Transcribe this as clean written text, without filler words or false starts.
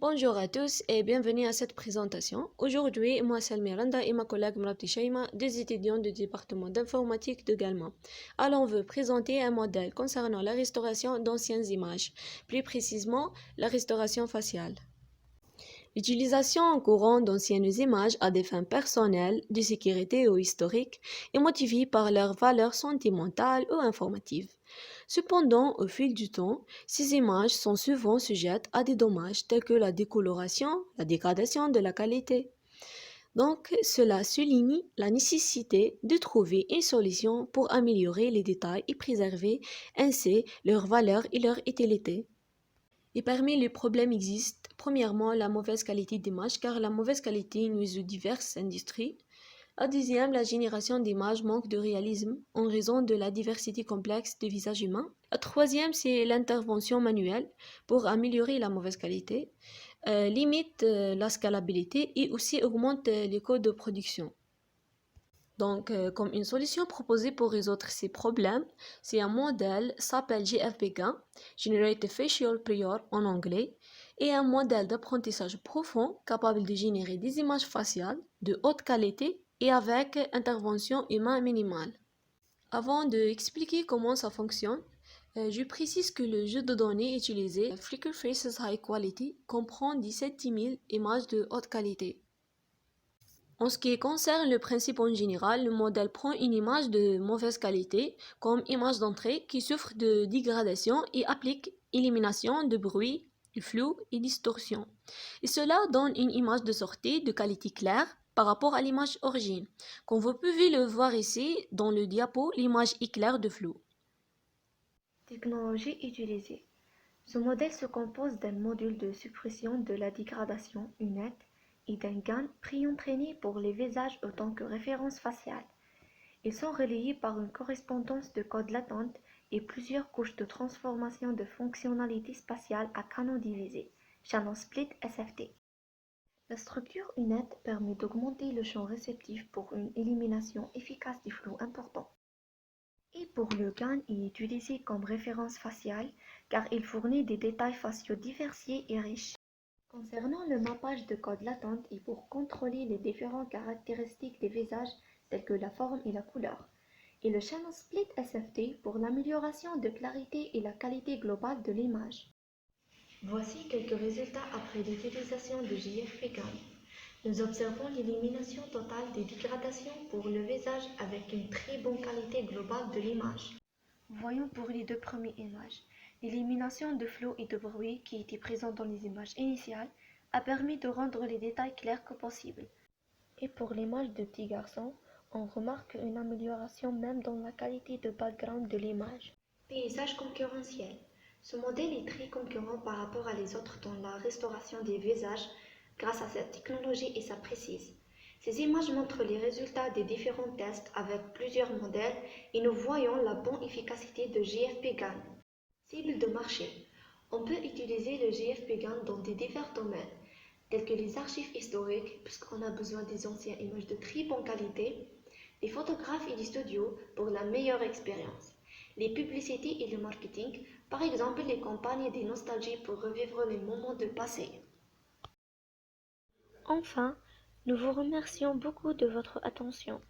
Bonjour à tous et bienvenue à cette présentation. Aujourd'hui, moi c'est Miranda et ma collègue Mrabti Shaima, deux étudiants du département d'informatique de Galma. Alors on veut présenter un modèle concernant la restauration d'anciennes images, plus précisément la restauration faciale. L'utilisation en courant d'anciennes images à des fins personnelles, de sécurité ou historiques est motivée par leur valeur sentimentale ou informative. Cependant, au fil du temps, ces images sont souvent sujettes à des dommages tels que la décoloration, la dégradation de la qualité. Donc, cela souligne la nécessité de trouver une solution pour améliorer les détails et préserver ainsi leur valeur et leur utilité. Et parmi les problèmes existent, premièrement, la mauvaise qualité d'image, car la mauvaise qualité nuit aux diverses industries. La deuxième, la génération d'images manque de réalisme en raison de la diversité complexe des visages humains. La troisième, c'est l'intervention manuelle pour améliorer la mauvaise qualité, limite la scalabilité et aussi augmente les coûts de production. Donc, comme une solution proposée pour résoudre ces problèmes, c'est un modèle s'appelle GFPGAN, Generative Facial Prior en anglais, et un modèle d'apprentissage profond capable de générer des images faciales de haute qualité et avec intervention humaine minimale. Avant d'expliquer comment ça fonctionne, je précise que le jeu de données utilisé, Flickr Faces High Quality, comprend 17 000 images de haute qualité. En ce qui concerne le principe en général, le modèle prend une image de mauvaise qualité comme image d'entrée qui souffre de dégradation et applique élimination de bruit, de flou et distorsion. Et cela donne une image de sortie de qualité claire par rapport à l'image origine. Comme vous pouvez le voir ici, dans le diapo, l'image est claire de flou. Technologie utilisée. Ce modèle se compose d'un module de suppression de la dégradation UNET et d'un GAN pré-entraîné pour les visages autant que référence faciale. Ils sont relayés par une correspondance de code latente et plusieurs couches de transformation de fonctionnalités spatiales à canaux divisés, Channel Split SFT. La structure UNET permet d'augmenter le champ réceptif pour une élimination efficace des flous importants. Et pour le GAN est utilisé comme référence faciale car il fournit des détails faciaux diversifiés et riches. Concernant le mappage de code latente et pour contrôler les différentes caractéristiques des visages telles que la forme et la couleur, et le Channel Split SFT pour l'amélioration de clarité et la qualité globale de l'image. Voici quelques résultats après l'utilisation de JFP-GAN. Nous observons l'élimination totale des dégradations pour le visage avec une très bonne qualité globale de l'image. Voyons pour les deux premières images. L'élimination de flou et de bruit qui était présent dans les images initiales a permis de rendre les détails clairs que possible. Et pour l'image de petit garçon, on remarque une amélioration même dans la qualité de background de l'image. Paysage concurrentiel. Ce modèle est très concurrent par rapport à les autres dans la restauration des visages grâce à sa technologie et sa précision. Ces images montrent les résultats des différents tests avec plusieurs modèles et nous voyons la bonne efficacité de GFP-GAN. Cible de marché. On peut utiliser le GFP-GAN dans des divers domaines, tels que les archives historiques, puisqu'on a besoin des anciennes images de très bonne qualité, les photographes et les studios pour la meilleure expérience, les publicités et le marketing, par exemple les campagnes de nostalgie pour revivre les moments de passé. Enfin, nous vous remercions beaucoup de votre attention.